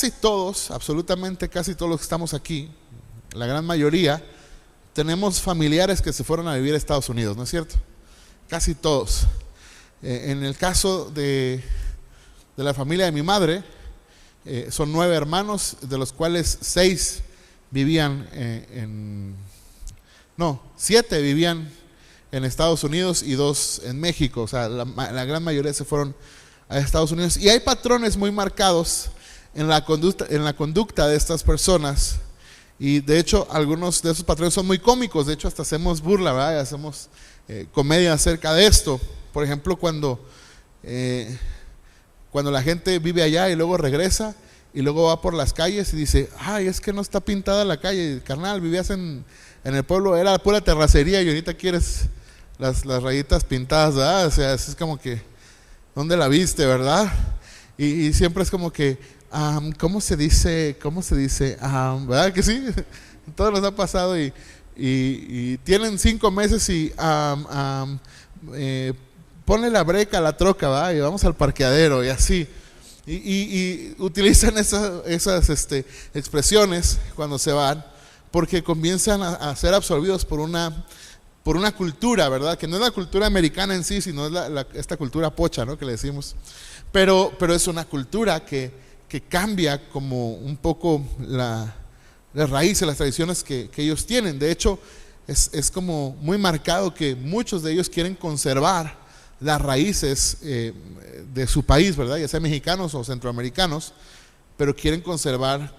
casi todos, absolutamente casi todos los que estamos aquí, la gran mayoría, tenemos familiares que se fueron a vivir a Estados Unidos, ¿no es cierto? Casi todos. En el caso de la familia de mi madre, son 9 hermanos, de los cuales 6 vivían no, 7 vivían en Estados Unidos y 2 en México. O sea, la gran mayoría se fueron a Estados Unidos. Y hay patrones muy marcados en la conducta de estas personas. Y de hecho, algunos de esos patrones son muy cómicos. De hecho, hasta hacemos burla, ¿verdad? Y hacemos comedia acerca de esto. Por ejemplo, cuando la gente vive allá y luego regresa y luego va por las calles y dice: ay, es que no está pintada la calle, carnal, vivías en el pueblo, era pura terracería y ahorita quieres las rayitas pintadas, ¿verdad? O sea, es como que, ¿dónde la viste, verdad? Y siempre es como que, ¿cómo se dice? ¿Verdad que sí? Todo nos ha pasado y tienen 5 meses y ponle la breca a la troca, ¿va? Y vamos al parqueadero y así. Y utilizan esas expresiones cuando se van, porque comienzan a ser absorbidos por una cultura, ¿verdad? Que no es la cultura americana en sí, sino es esta cultura pocha, ¿no? Que le decimos. Pero es una cultura que cambia como un poco las raíces, las tradiciones que ellos tienen. De hecho, es como muy marcado que muchos de ellos quieren conservar las raíces de su país, ¿verdad? Ya sean mexicanos o centroamericanos, pero quieren conservar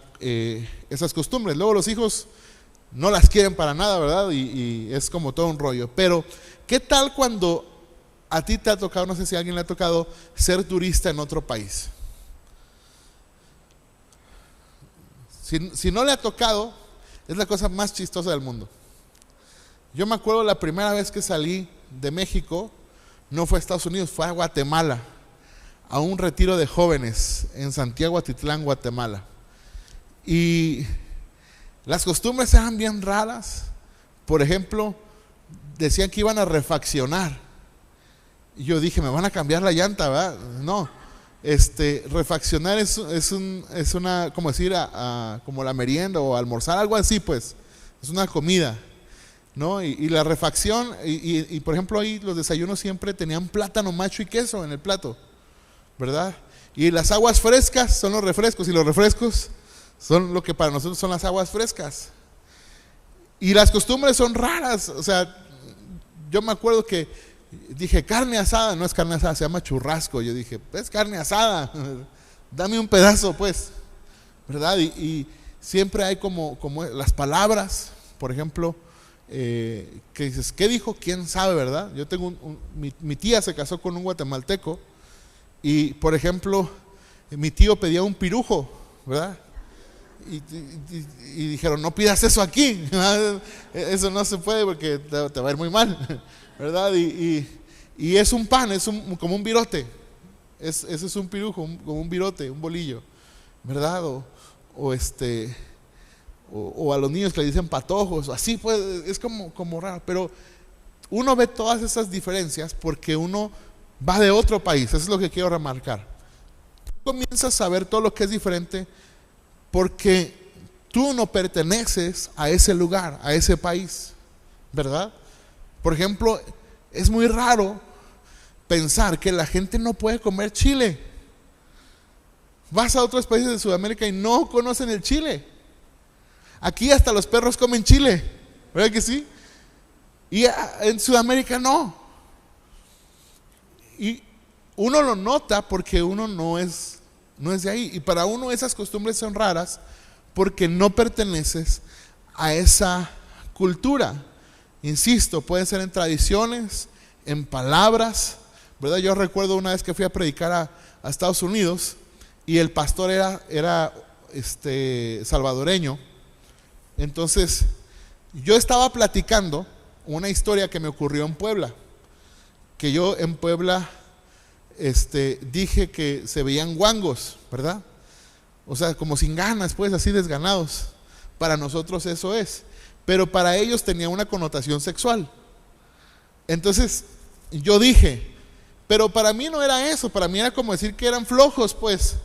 esas costumbres. Luego los hijos no las quieren para nada, ¿verdad? Y es como todo un rollo. Pero, ¿qué tal cuando a ti te ha tocado, no sé si a alguien le ha tocado, ser turista en otro país? Si no le ha tocado, es la cosa más chistosa del mundo. Yo me acuerdo la primera vez que salí de México, no fue a Estados Unidos, fue a Guatemala, a un retiro de jóvenes en Santiago Atitlán, Guatemala. Y las costumbres eran bien raras. Por ejemplo, decían que iban a refaccionar. Y yo dije, me van a cambiar la llanta, ¿verdad? No. Refaccionar es una, como decir, como la merienda o almorzar, algo así, pues. Es una comida, ¿no? Y la refacción, y por ejemplo ahí los desayunos siempre tenían plátano macho y queso en el plato, ¿verdad? Y las aguas frescas son los refrescos, y los refrescos son lo que para nosotros son las aguas frescas. Y las costumbres son raras. O sea, yo me acuerdo que dije, carne asada, no es carne asada, se llama churrasco. Yo dije, es carne asada, dame un pedazo, pues, ¿verdad? Y siempre hay como las palabras, por ejemplo, que dices, ¿qué dijo? ¿Quién sabe, verdad? Yo tengo mi tía se casó con un guatemalteco y, por ejemplo, mi tío pedía un pirujo, ¿verdad? Y dijeron, no pidas eso aquí, eso no se puede porque te va a ir muy mal, ¿verdad? Y es un pan, como un virote, ese es un pirujo, como un virote, un bolillo, ¿verdad? O a los niños que le dicen patojos, así pues, es como raro. Pero uno ve todas esas diferencias porque uno va de otro país. Eso es lo que quiero remarcar. Tú comienzas a ver todo lo que es diferente porque tú no perteneces a ese lugar, a ese país, ¿verdad? Por ejemplo, es muy raro pensar que la gente no puede comer chile. Vas a otros países de Sudamérica y no conocen el chile. Aquí hasta los perros comen chile, ¿verdad que sí? Y en Sudamérica no. Y uno lo nota porque uno no es de ahí. Y para uno esas costumbres son raras porque no perteneces a esa cultura. Insisto, pueden ser en tradiciones, en palabras, ¿verdad? Yo recuerdo una vez que fui a predicar a Estados Unidos y el pastor era salvadoreño. Entonces yo estaba platicando una historia que me ocurrió en Puebla, que yo en Puebla dije que se veían guangos, ¿verdad? O sea, como sin ganas, pues, así desganados. Para nosotros eso es, pero para ellos tenía una connotación sexual. Entonces yo dije, pero para mí no era eso, para mí era como decir que eran flojos, pues.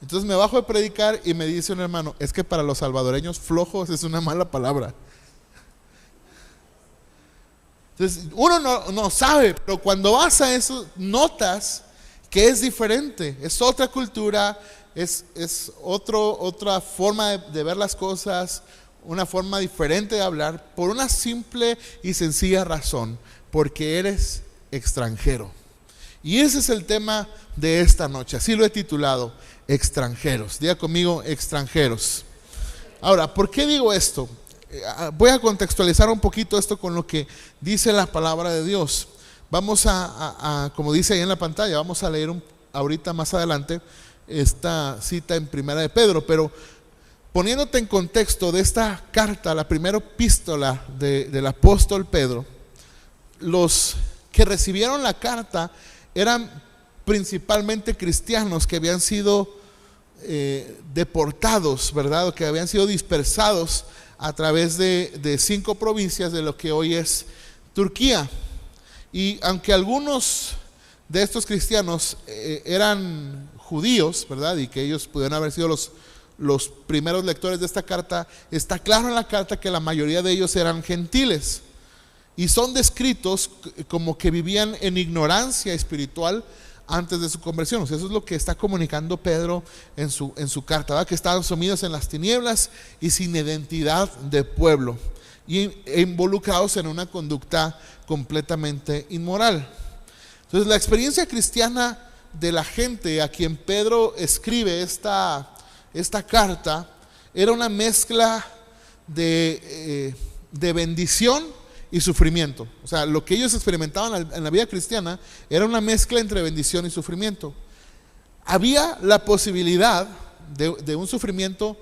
Entonces me bajo de predicar y me dice un hermano, es que para los salvadoreños flojos es una mala palabra. Entonces uno no sabe, pero cuando vas a eso notas que es diferente, es otra cultura, es otra forma de ver las cosas, una forma diferente de hablar, por una simple y sencilla razón, porque eres extranjero. Y ese es el tema de esta noche, así lo he titulado, extranjeros. Diga conmigo, extranjeros. Ahora, ¿por qué digo esto? Voy a contextualizar un poquito esto con lo que dice la palabra de Dios. Vamos como dice ahí en la pantalla, vamos a leer ahorita más adelante esta cita en Primera de Pedro, pero poniéndote en contexto de esta carta, la primera epístola del apóstol Pedro, los que recibieron la carta eran principalmente cristianos que habían sido deportados, ¿verdad? O que habían sido dispersados a través de 5 provincias de lo que hoy es Turquía. Y aunque algunos de estos cristianos eran judíos, ¿verdad? Y que ellos pudieron haber sido los primeros lectores de esta carta, está claro en la carta que la mayoría de ellos eran gentiles. Y son descritos como que vivían en ignorancia espiritual antes de su conversión. O sea, eso es lo que está comunicando Pedro en su carta, ¿verdad? Que estaban sumidos en las tinieblas y sin identidad de pueblo e involucrados en una conducta completamente inmoral. Entonces la experiencia cristiana de la gente a quien Pedro escribe esta carta era una mezcla de bendición y sufrimiento. O sea, lo que ellos experimentaban en la vida cristiana era una mezcla entre bendición y sufrimiento. Había la posibilidad de un sufrimiento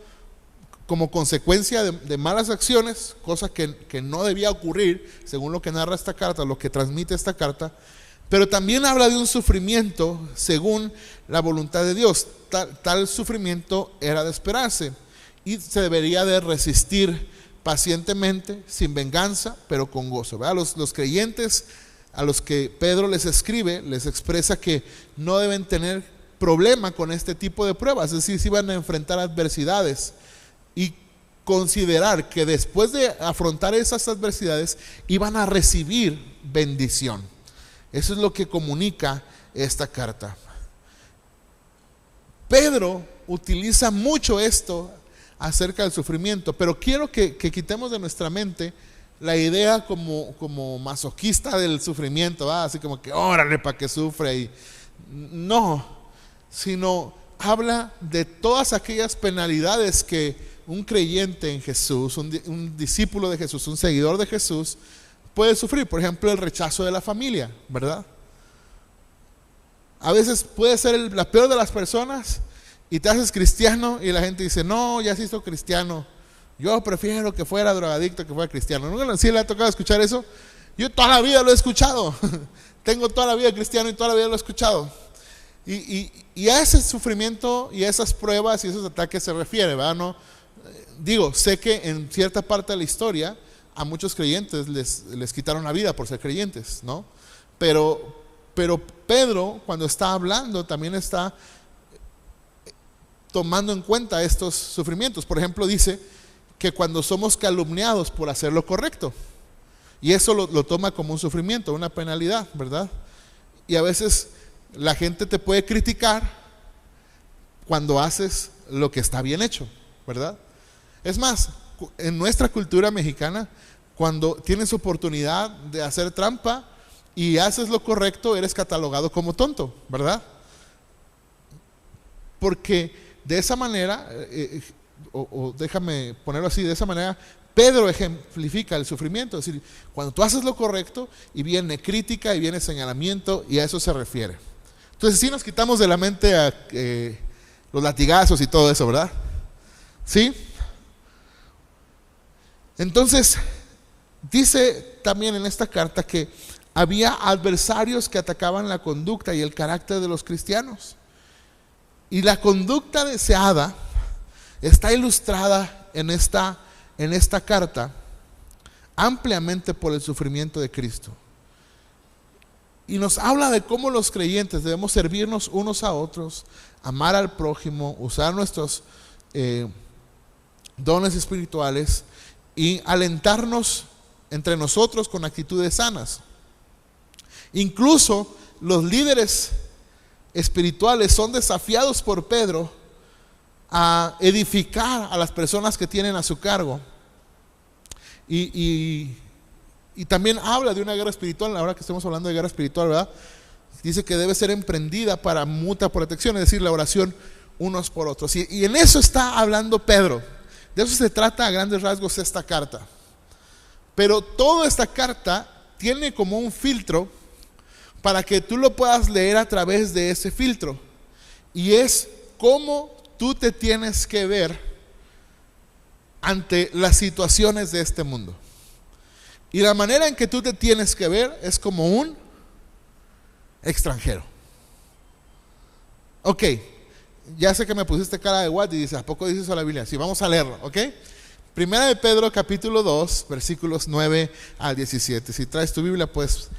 como consecuencia de malas acciones, cosa que no debía ocurrir, según lo que narra esta carta, lo que transmite esta carta, pero también habla de un sufrimiento según la voluntad de Dios. Tal sufrimiento era de esperarse y se debería de resistir pacientemente, sin venganza, pero con gozo, ¿verdad? Los creyentes a los que Pedro les escribe, les expresa que no deben tener problema con este tipo de pruebas, es decir, si van a enfrentar adversidades y considerar que después de afrontar esas adversidades iban a recibir bendición. Eso es lo que comunica esta carta. Pedro utiliza mucho esto acerca del sufrimiento, pero quiero que quitemos de nuestra mente la idea como masoquista del sufrimiento, ¿verdad? Así como que órale para que sufre y no, sino habla de todas aquellas penalidades que un creyente en Jesús, un discípulo de Jesús, un seguidor de Jesús puede sufrir. Por ejemplo, el rechazo de la familia, ¿verdad? A veces puede ser la peor de las personas y te haces cristiano y la gente dice, no, ya se hizo cristiano, yo prefiero que fuera drogadicto que fuera cristiano. ¿No? ¿Sí le ha tocado escuchar eso? Yo toda la vida lo he escuchado. Tengo toda la vida cristiano y toda la vida lo he escuchado. Y a ese sufrimiento y a esas pruebas y esos ataques se refiere, ¿verdad? No, digo, sé que en cierta parte de la historia a muchos creyentes les quitaron la vida por ser creyentes, ¿no? Pero Pedro, cuando está hablando, también está tomando en cuenta estos sufrimientos. Por ejemplo, dice que cuando somos calumniados por hacer lo correcto, y eso lo toma como un sufrimiento, una penalidad, ¿verdad? Y a veces la gente te puede criticar cuando haces lo que está bien hecho, ¿verdad? Es más, en nuestra cultura mexicana, cuando tienes oportunidad de hacer trampa y haces lo correcto, eres catalogado como tonto, ¿verdad? Porque de esa manera, o déjame ponerlo así, de esa manera, Pedro ejemplifica el sufrimiento. Es decir, cuando tú haces lo correcto y viene crítica y viene señalamiento, y a eso se refiere. Entonces sí nos quitamos de la mente los latigazos y todo eso, ¿verdad? ¿Sí? Entonces, dice también en esta carta que había adversarios que atacaban la conducta y el carácter de los cristianos. Y la conducta deseada está ilustrada en esta carta ampliamente por el sufrimiento de Cristo. Y nos habla de cómo los creyentes debemos servirnos unos a otros, amar al prójimo, usar nuestros dones espirituales y alentarnos entre nosotros con actitudes sanas. Incluso los líderes espirituales son desafiados por Pedro a edificar a las personas que tienen a su cargo. Y también habla de una guerra espiritual. Ahora que estamos hablando de guerra espiritual, ¿verdad? Dice que debe ser emprendida para mutua protección, es decir, la oración unos por otros. Y en eso está hablando Pedro. De eso se trata a grandes rasgos esta carta. Pero toda esta carta tiene como un filtro para que tú lo puedas leer a través de ese filtro. Y es cómo tú te tienes que ver ante las situaciones de este mundo. Y la manera en que tú te tienes que ver es como un extranjero. Ok, ya sé que me pusiste cara de what y dices, ¿a poco dice eso la Biblia? Sí, vamos a leerlo, ok. Primera de Pedro capítulo 2 versículos 9 al 17. Si traes tu Biblia puedes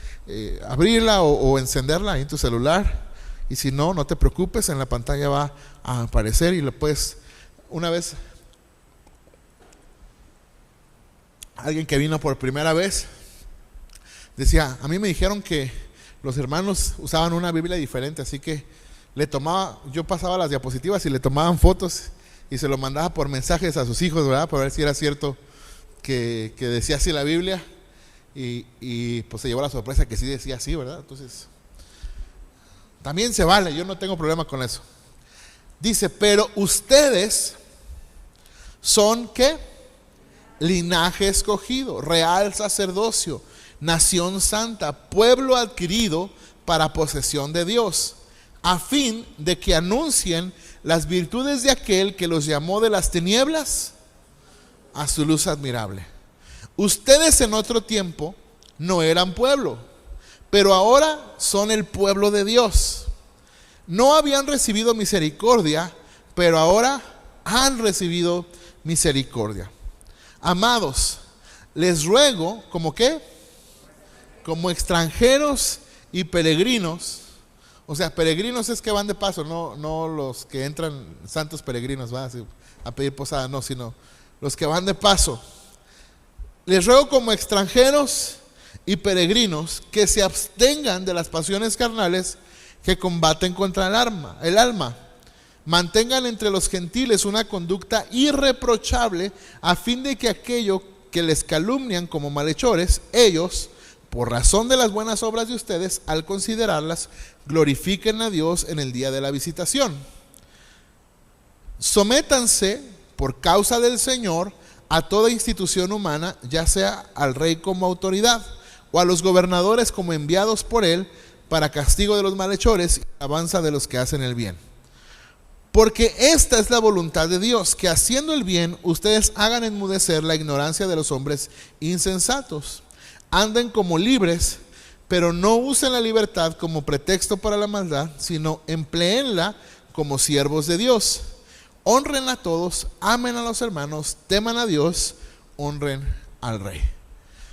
abrirla o encenderla ahí en tu celular. Y si no, no te preocupes, en la pantalla va a aparecer y lo puedes, una vez, alguien que vino por primera vez decía, a mí me dijeron que los hermanos usaban una Biblia diferente, así que yo pasaba las diapositivas y le tomaban fotos y se lo mandaba por mensajes a sus hijos, ¿verdad? Para ver si era cierto que decía así la Biblia. Y pues se llevó la sorpresa que sí decía así, ¿verdad? Entonces, también se vale, yo no tengo problema con eso. Dice, pero ustedes son, ¿qué? Linaje escogido, real sacerdocio, nación santa, pueblo adquirido para posesión de Dios, a fin de que anuncien las virtudes de aquel que los llamó de las tinieblas a su luz admirable. Ustedes en otro tiempo no eran pueblo, pero ahora son el pueblo de Dios. No habían recibido misericordia, pero ahora han recibido misericordia. Amados, les ruego, ¿como qué? Como extranjeros y peregrinos. O sea, peregrinos es que van de paso, no los que entran santos peregrinos, ¿va? A pedir posada, no, sino los que van de paso. Les ruego como extranjeros y peregrinos que se abstengan de las pasiones carnales que combaten contra el alma. Mantengan entre los gentiles una conducta irreprochable, a fin de que aquello que les calumnian como malhechores, ellos, por razón de las buenas obras de ustedes, al considerarlas, glorifiquen a Dios en el día de la visitación. Sométanse por causa del Señor a toda institución humana, ya sea al rey como autoridad o a los gobernadores como enviados por él para castigo de los malhechores y alabanza de los que hacen el bien. Porque esta es la voluntad de Dios, que haciendo el bien ustedes hagan enmudecer la ignorancia de los hombres insensatos. Anden como libres, pero no usen la libertad como pretexto para la maldad, sino empléenla como siervos de Dios. Honren a todos, amen a los hermanos, teman a Dios, honren al Rey.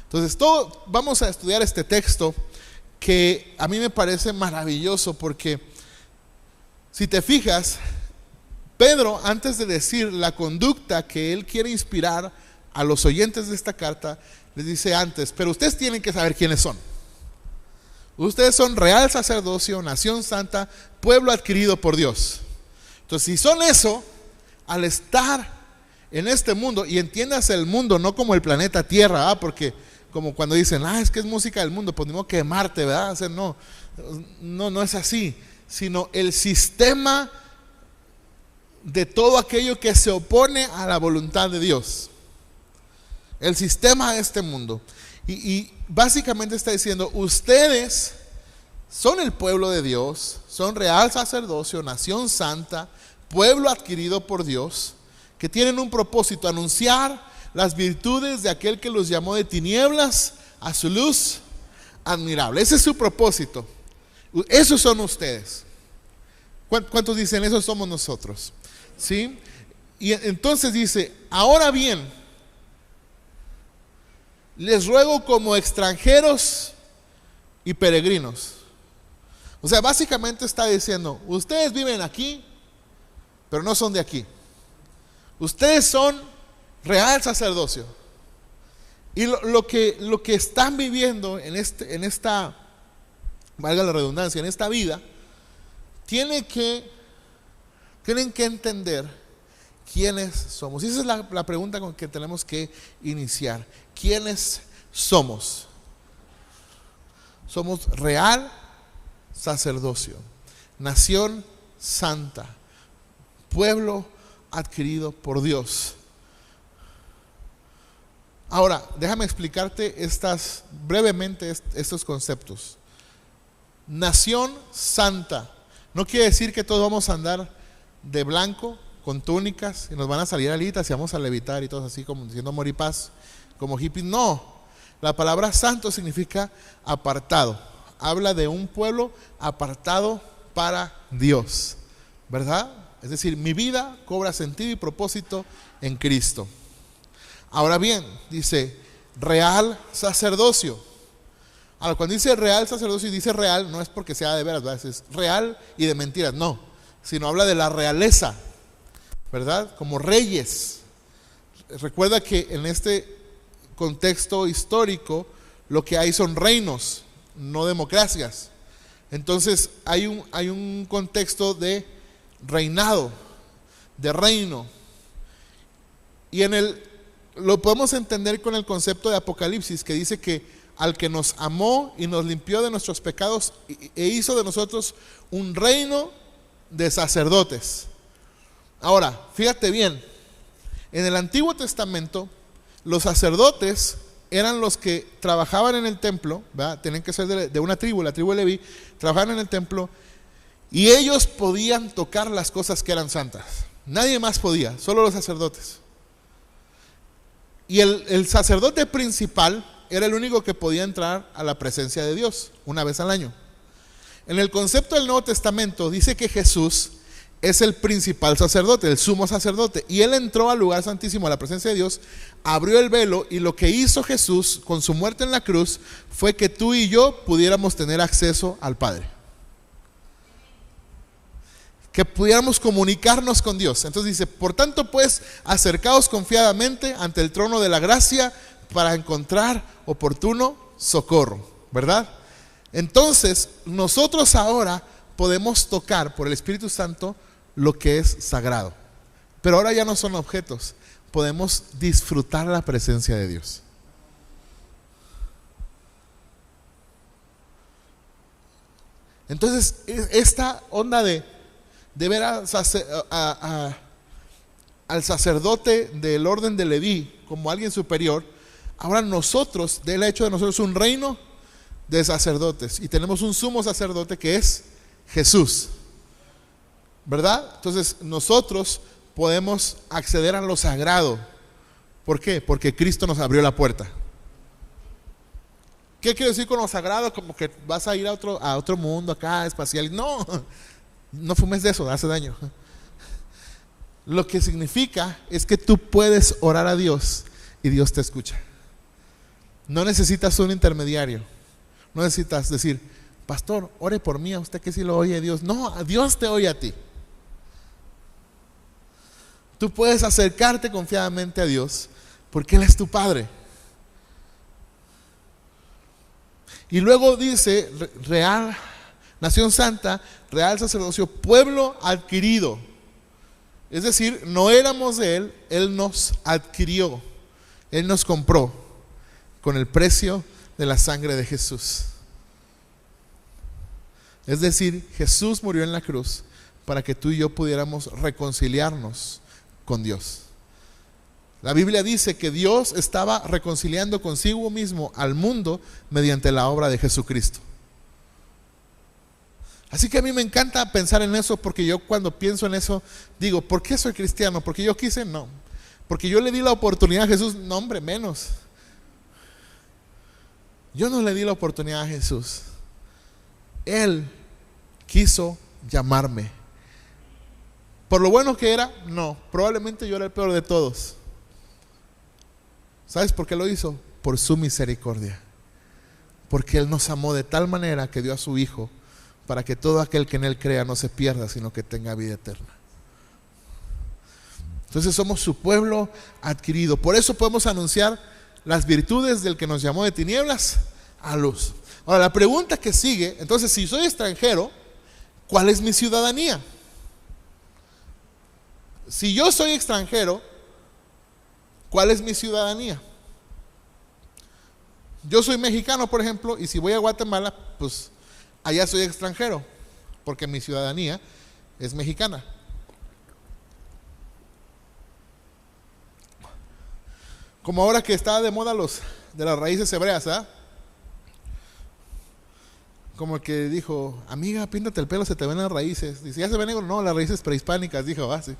Entonces, vamos a estudiar este texto que a mí me parece maravilloso, porque si te fijas, Pedro, antes de decir la conducta que él quiere inspirar a los oyentes de esta carta, les dice antes, pero ustedes tienen que saber quiénes son. Ustedes son real sacerdocio, nación santa, pueblo adquirido por Dios. Entonces, si son eso, al estar en este mundo, y entiendas el mundo no como el planeta Tierra, porque como cuando dicen, es que es música del mundo, pues ni modo que Marte, ¿verdad? O sea, no es así, sino el sistema de todo aquello que se opone a la voluntad de Dios. El sistema de este mundo. Y básicamente está diciendo, ustedes son el pueblo de Dios, son real sacerdocio, nación santa, pueblo adquirido por Dios, que tienen un propósito: anunciar las virtudes de aquel que los llamó de tinieblas a su luz admirable. Ese es su propósito. Esos son ustedes. ¿Cuántos dicen esos somos nosotros? ¿Sí? Y entonces dice, ahora bien, les ruego como extranjeros y peregrinos. O sea, básicamente está diciendo, ustedes viven aquí, pero no son de aquí. Ustedes son real sacerdocio. Y lo que están viviendo en esta, valga la redundancia, en esta vida, tienen que entender quiénes somos. Y esa es la pregunta con que tenemos que iniciar. ¿Quiénes somos? Somos real sacerdocio, nación santa, pueblo adquirido por Dios. Ahora, déjame explicarte brevemente estos conceptos. Nación santa no quiere decir que todos vamos a andar de blanco con túnicas y nos van a salir alitas y vamos a levitar y todos así como diciendo amor y paz, como hippies. No, la palabra santo significa apartado. Habla de un pueblo apartado para Dios, ¿verdad? Es decir, mi vida cobra sentido y propósito en Cristo. Ahora bien, dice real sacerdocio. Ahora, cuando dice real sacerdocio y dice real, no es porque sea de veras, ¿verdad? Es real y de mentiras, no, sino habla de la realeza, ¿verdad? Como reyes. Recuerda que en este contexto histórico lo que hay son reinos, no democracias. Entonces hay un contexto de reinado, de reino. Y lo podemos entender con el concepto de Apocalipsis, que dice que al que nos amó y nos limpió de nuestros pecados e hizo de nosotros un reino de sacerdotes. Ahora, fíjate bien, en el Antiguo Testamento los sacerdotes eran los que trabajaban en el templo, ¿verdad? Tenían que ser de una tribu, la tribu de Leví, trabajaban en el templo y ellos podían tocar las cosas que eran santas. Nadie más podía, solo los sacerdotes. Y el sacerdote principal era el único que podía entrar a la presencia de Dios una vez al año. En el concepto del Nuevo Testamento dice que Jesús es el principal sacerdote, el sumo sacerdote, y él entró al lugar santísimo, a la presencia de Dios, abrió el velo, y lo que hizo Jesús con su muerte en la cruz fue que tú y yo pudiéramos tener acceso al Padre, que pudiéramos comunicarnos con Dios. Entonces dice, por tanto pues, acercaos confiadamente ante el trono de la gracia para encontrar oportuno socorro, ¿verdad? Entonces nosotros ahora podemos tocar por el Espíritu Santo lo que es sagrado, pero ahora ya no son objetos, podemos disfrutar la presencia de Dios. Entonces esta onda de ver al sacerdote del orden de Leví como alguien superior, ahora nosotros, Él ha hecho de nosotros un reino de sacerdotes y tenemos un sumo sacerdote que es Jesús, ¿verdad? Entonces nosotros podemos acceder a lo sagrado. ¿Por qué? Porque Cristo nos abrió la puerta. ¿Qué quiero decir con lo sagrado? Como que vas a ir a otro mundo acá, espacial. No fumes de eso, hace daño. Lo que significa es que tú puedes orar a Dios y Dios te escucha. No necesitas un intermediario. No necesitas decir, pastor, ore por mí, a usted que sí lo oye Dios. No, Dios te oye a ti. Tú puedes acercarte confiadamente a Dios porque Él es tu Padre. Y luego dice, real, nación santa, real sacerdocio, pueblo adquirido. Es decir, no éramos de Él, Él nos adquirió, Él nos compró con el precio de la sangre de Jesús. Es decir, Jesús murió en la cruz para que tú y yo pudiéramos reconciliarnos con Dios. La Biblia dice que Dios estaba reconciliando consigo mismo al mundo mediante la obra de Jesucristo. Así que a mí me encanta pensar en eso, porque yo cuando pienso en eso digo, ¿por qué soy cristiano? ¿Porque yo quise? No. ¿Porque yo le di la oportunidad a Jesús? No, hombre, menos. Yo no le di la oportunidad a Jesús. Él quiso llamarme. ¿Por lo bueno que era? No. Probablemente yo era el peor de todos. ¿Sabes por qué lo hizo? Por su misericordia. Porque Él nos amó de tal manera que dio a su Hijo para que todo aquel que en Él crea no se pierda, sino que tenga vida eterna. Entonces somos su pueblo adquirido. Por eso podemos anunciar las virtudes del que nos llamó de tinieblas a luz. Ahora, la pregunta que sigue, entonces, si soy extranjero, ¿cuál es mi ciudadanía? Si yo soy extranjero, ¿cuál es mi ciudadanía? Yo soy mexicano, por ejemplo, y si voy a Guatemala, pues allá soy extranjero, porque mi ciudadanía es mexicana. Como ahora que está de moda los de las raíces hebreas, ¿ah? Como el que dijo, amiga, píntate el pelo, se te ven las raíces. Dice, ¿ya se ven negro? No, las raíces prehispánicas, dijo, sí.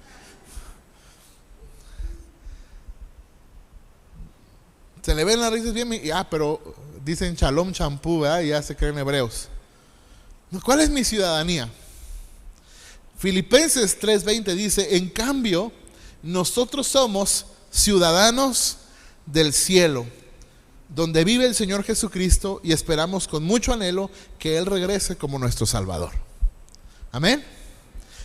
Se le ven las raíces bien, pero dicen shalom champú, ¿verdad? Y ya se creen hebreos. ¿Cuál es mi ciudadanía? Filipenses 3:20 dice, en cambio, nosotros somos ciudadanos del cielo, donde vive el Señor Jesucristo, y esperamos con mucho anhelo que Él regrese como nuestro Salvador. Amén.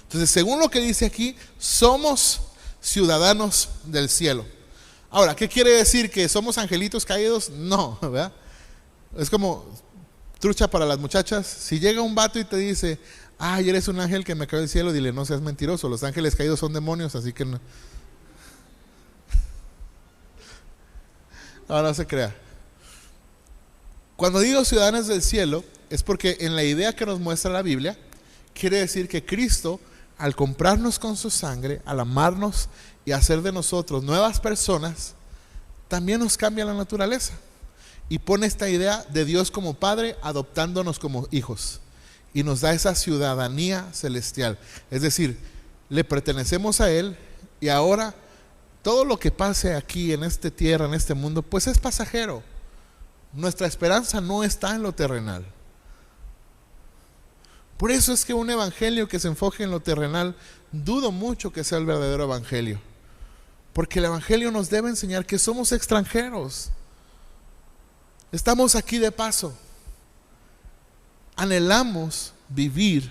Entonces, según lo que dice aquí, somos ciudadanos del cielo. Ahora, ¿qué quiere decir? ¿Que somos angelitos caídos? No, ¿verdad? Es como trucha para las muchachas. Si llega un vato y te dice, ay, eres un ángel que me cayó del cielo, dile, no seas mentiroso, los ángeles caídos son demonios, así que no. Ahora no se crea. Cuando digo ciudadanos del cielo, es porque en la idea que nos muestra la Biblia, quiere decir que Cristo, al comprarnos con su sangre, al amarnos y hacer de nosotros nuevas personas, también nos cambia la naturaleza y pone esta idea de Dios como Padre adoptándonos como hijos, y nos da esa ciudadanía celestial. Es decir, le pertenecemos a Él, y ahora todo lo que pase aquí en esta tierra, en este mundo, pues es pasajero. Nuestra esperanza no está en lo terrenal. Por eso es que un evangelio que se enfoque en lo terrenal, dudo mucho que sea el verdadero evangelio. Porque el evangelio nos debe enseñar que somos extranjeros. Estamos aquí de paso. Anhelamos vivir,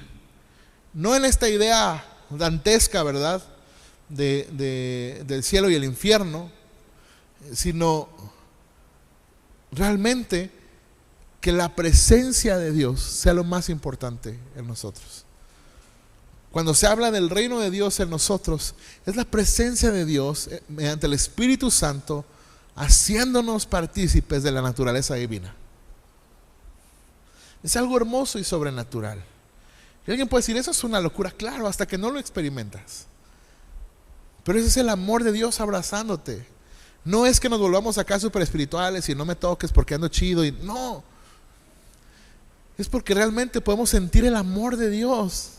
no en esta idea dantesca, ¿verdad?, del cielo y el infierno, sino realmente que la presencia de Dios sea lo más importante en nosotros. Cuando se habla del reino de Dios en nosotros, es la presencia de Dios mediante el Espíritu Santo haciéndonos partícipes de la naturaleza divina. Es algo hermoso y sobrenatural. Y alguien puede decir, eso es una locura. Claro, hasta que no lo experimentas. Pero ese es el amor de Dios abrazándote. No es que nos volvamos acá súper espirituales y no me toques porque ando chido. No. Es porque realmente podemos sentir el amor de Dios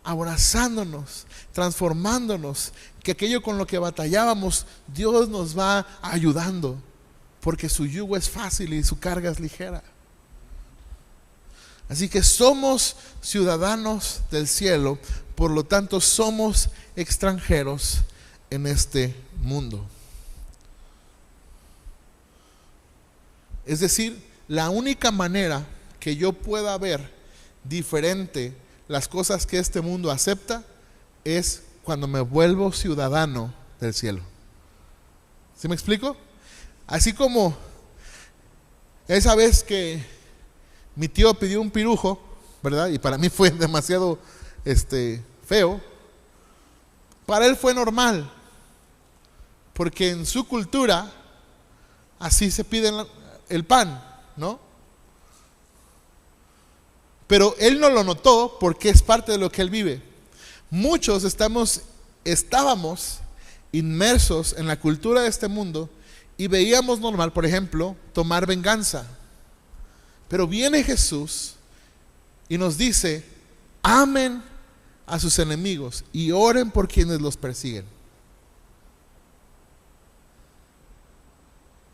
abrazándonos, transformándonos, que aquello con lo que batallábamos, Dios nos va ayudando, porque su yugo es fácil y su carga es ligera. Así que somos ciudadanos del cielo, por lo tanto somos extranjeros en este mundo. Es decir, la única manera que yo pueda ver diferente las cosas que este mundo acepta es cuando me vuelvo ciudadano del cielo. ¿Sí me explico? Así como esa vez que mi tío pidió un pirujo, ¿verdad? Y para mí fue demasiado feo. Para él fue normal, porque en su cultura así se pide el pan, ¿no? Pero él no lo notó porque es parte de lo que él vive. Muchos estábamos inmersos en la cultura de este mundo y veíamos normal, por ejemplo, tomar venganza. Pero viene Jesús y nos dice, amen a sus enemigos y oren por quienes los persiguen.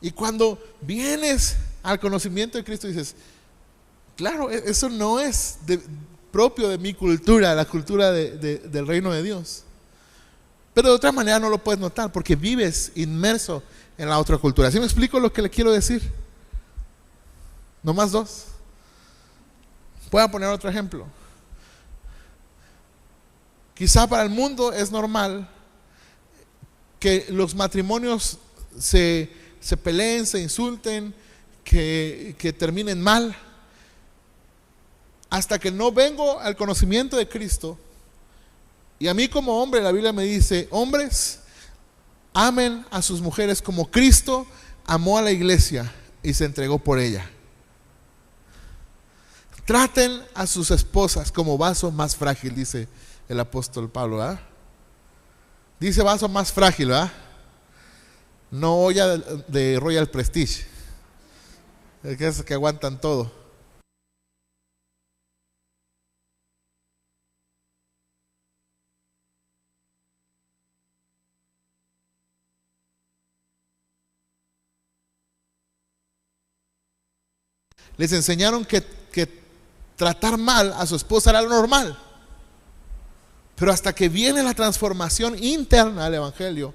Y cuando vienes al conocimiento de Cristo dices, claro, eso no es propio de mi cultura, la cultura del reino de Dios. Pero de otra manera no lo puedes notar porque vives inmerso en la otra cultura. ¿Sí me explico lo que le quiero decir? No más dos. Voy a poner otro ejemplo. Quizá para el mundo es normal que los matrimonios se peleen, se insulten, que terminen mal. Hasta que no vengo al conocimiento de Cristo. Y a mí como hombre, la Biblia me dice: hombres, amen a sus mujeres como Cristo amó a la iglesia y se entregó por ella. Traten a sus esposas como vaso más frágil, dice el apóstol Pablo, ¿verdad? Dice vaso más frágil, ¿verdad? No olla de Royal Prestige, es que aguantan todo. Les enseñaron que tratar mal a su esposa era lo normal. Pero hasta que viene la transformación interna al evangelio,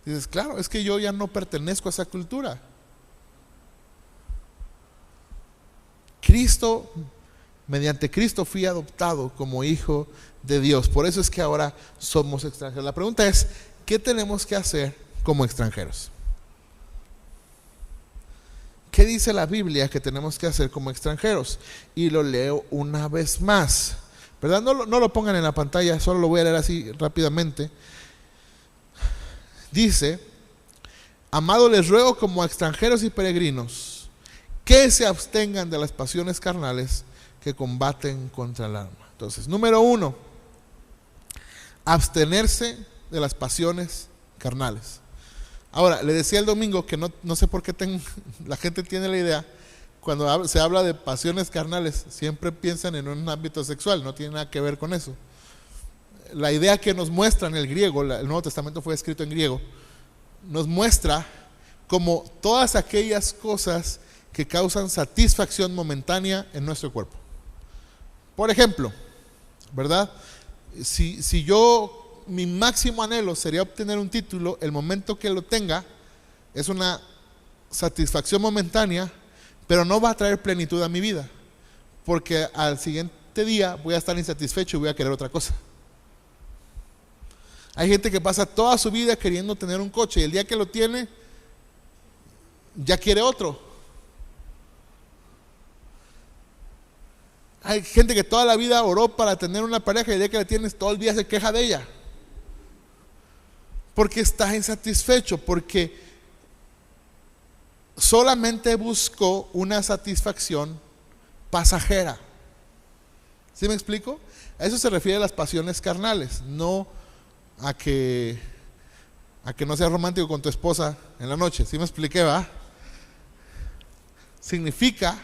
dices: claro, es que yo ya no pertenezco a esa cultura. Mediante Cristo fui adoptado como hijo de Dios. Por eso es que ahora somos extranjeros. La pregunta es: ¿qué tenemos que hacer como extranjeros? ¿Qué dice la Biblia que tenemos que hacer como extranjeros? Y lo leo una vez más, ¿verdad? No lo pongan en la pantalla, solo lo voy a leer así rápidamente. Dice: amados, les ruego como a extranjeros y peregrinos que se abstengan de las pasiones carnales que combaten contra el alma. Entonces, número 1, abstenerse de las pasiones carnales. Ahora, le decía el domingo que no sé por qué la gente tiene la idea, cuando se habla de pasiones carnales, siempre piensan en un ámbito sexual, no tiene nada que ver con eso. La idea que nos muestra en el griego, el Nuevo Testamento fue escrito en griego, nos muestra como todas aquellas cosas que causan satisfacción momentánea en nuestro cuerpo. Por ejemplo, ¿verdad? Si mi máximo anhelo sería obtener un título, el momento que lo tenga es una satisfacción momentánea, pero no va a traer plenitud a mi vida, porque al siguiente día voy a estar insatisfecho y voy a querer otra cosa. Hay gente que pasa toda su vida queriendo tener un coche y el día que lo tiene ya quiere otro. Hay gente que toda la vida oró para tener una pareja y el día que la tienes todo el día se queja de ella, porque está insatisfecho, porque solamente buscó una satisfacción pasajera. ¿Sí me explico? A eso se refiere a las pasiones carnales, no a que no seas romántico con tu esposa en la noche. ¿Sí me expliqué, va? Significa,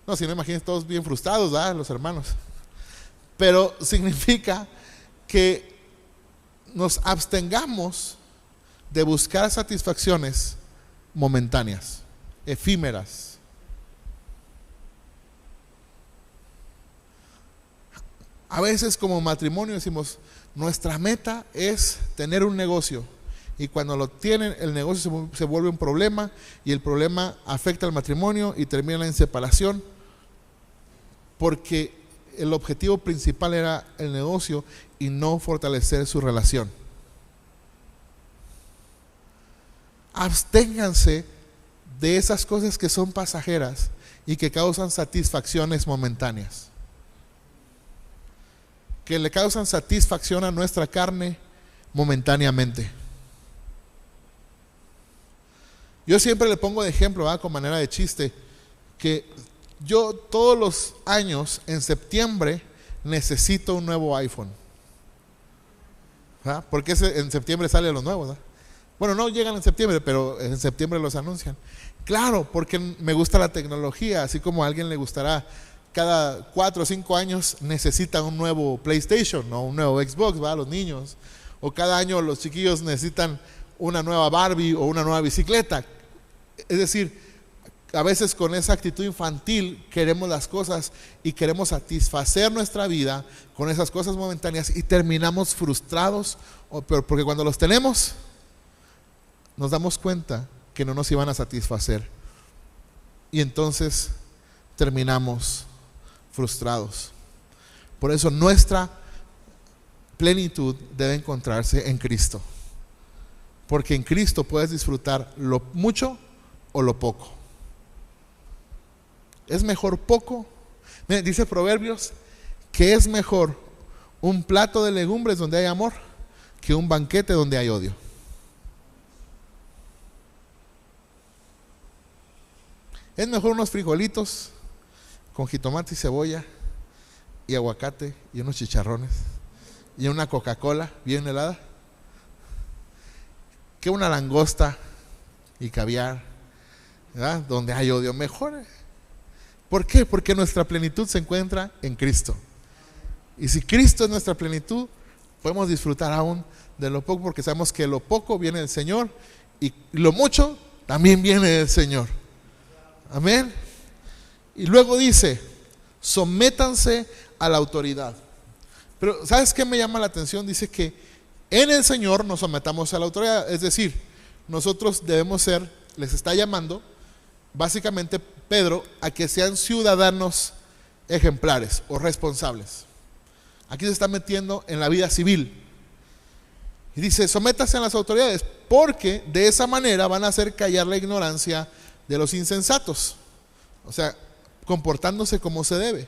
no, si no, imagínense todos bien frustrados, ¿verdad? Los hermanos. Pero significa que nos abstengamos de buscar satisfacciones momentáneas, efímeras. A veces como matrimonio decimos: nuestra meta es tener un negocio, y cuando lo tienen, el negocio se vuelve un problema, y el problema afecta al matrimonio y termina en separación, porque el objetivo principal era el negocio y no fortalecer su relación. Absténganse de esas cosas que son pasajeras y que causan satisfacciones momentáneas, que le causan satisfacción a nuestra carne momentáneamente. Yo siempre le pongo de ejemplo, ¿verdad?, con manera de chiste, que yo todos los años en septiembre necesito un nuevo iPhone, ¿verdad? Porque en septiembre salen los nuevos, ¿verdad? Bueno, no llegan en septiembre, pero en septiembre los anuncian. Claro, porque me gusta la tecnología, así como a alguien le gustará cada 4 o 5 años necesita un nuevo PlayStation o un nuevo Xbox, ¿verdad? Los niños. O cada año los chiquillos necesitan una nueva Barbie o una nueva bicicleta. Es decir, a veces con esa actitud infantil queremos las cosas y queremos satisfacer nuestra vida con esas cosas momentáneas y terminamos frustrados, porque cuando los tenemos nos damos cuenta que no nos iban a satisfacer y entonces terminamos frustrados. Por eso nuestra plenitud debe encontrarse en Cristo. Porque en Cristo puedes disfrutar lo mucho o lo poco. Es mejor poco. Miren, dice Proverbios que es mejor un plato de legumbres donde hay amor que un banquete donde hay odio. Es mejor unos frijolitos con jitomate y cebolla y aguacate y unos chicharrones y una Coca-Cola bien helada que una langosta y caviar, ¿verdad? Donde hay odio. Mejor. ¿Por qué? Porque nuestra plenitud se encuentra en Cristo. Y si Cristo es nuestra plenitud, podemos disfrutar aún de lo poco, porque sabemos que lo poco viene del Señor y lo mucho también viene del Señor. Amén. Y luego dice, sométanse a la autoridad. Pero ¿sabes qué me llama la atención? Dice que en el Señor nos sometamos a la autoridad. Es decir, nosotros debemos ser, les está llamando básicamente Pedro a que sean ciudadanos ejemplares o responsables. Aquí se está metiendo en la vida civil. Y dice, sométase a las autoridades, porque de esa manera van a hacer callar la ignorancia de los insensatos. O sea, comportándose como se debe.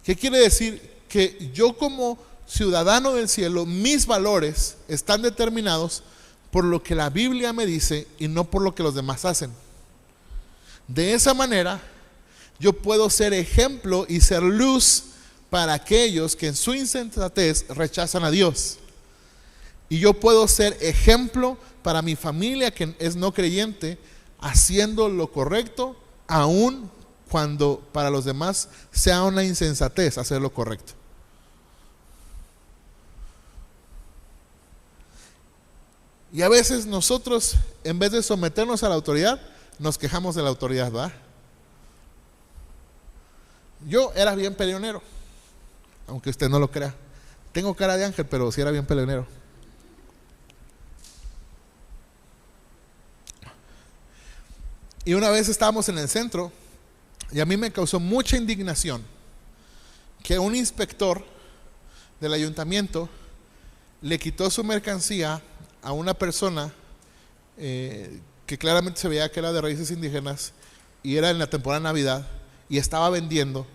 ¿Qué quiere decir? Que yo como ciudadano del cielo, mis valores están determinados por lo que la Biblia me dice y no por lo que los demás hacen. De esa manera, yo puedo ser ejemplo y ser luz para aquellos que en su insensatez rechazan a Dios. Y yo puedo ser ejemplo para mi familia que es no creyente, haciendo lo correcto, aun cuando para los demás sea una insensatez hacer lo correcto. Y a veces nosotros, en vez de someternos a la autoridad, nos quejamos de la autoridad, ¿verdad? Yo era bien peleonero, aunque usted no lo crea. Tengo cara de ángel, pero sí era bien peleonero. Y una vez estábamos en el centro y a mí me causó mucha indignación que un inspector del ayuntamiento le quitó su mercancía a una persona que claramente se veía que era de raíces indígenas y era en la temporada de Navidad y estaba vendiendo,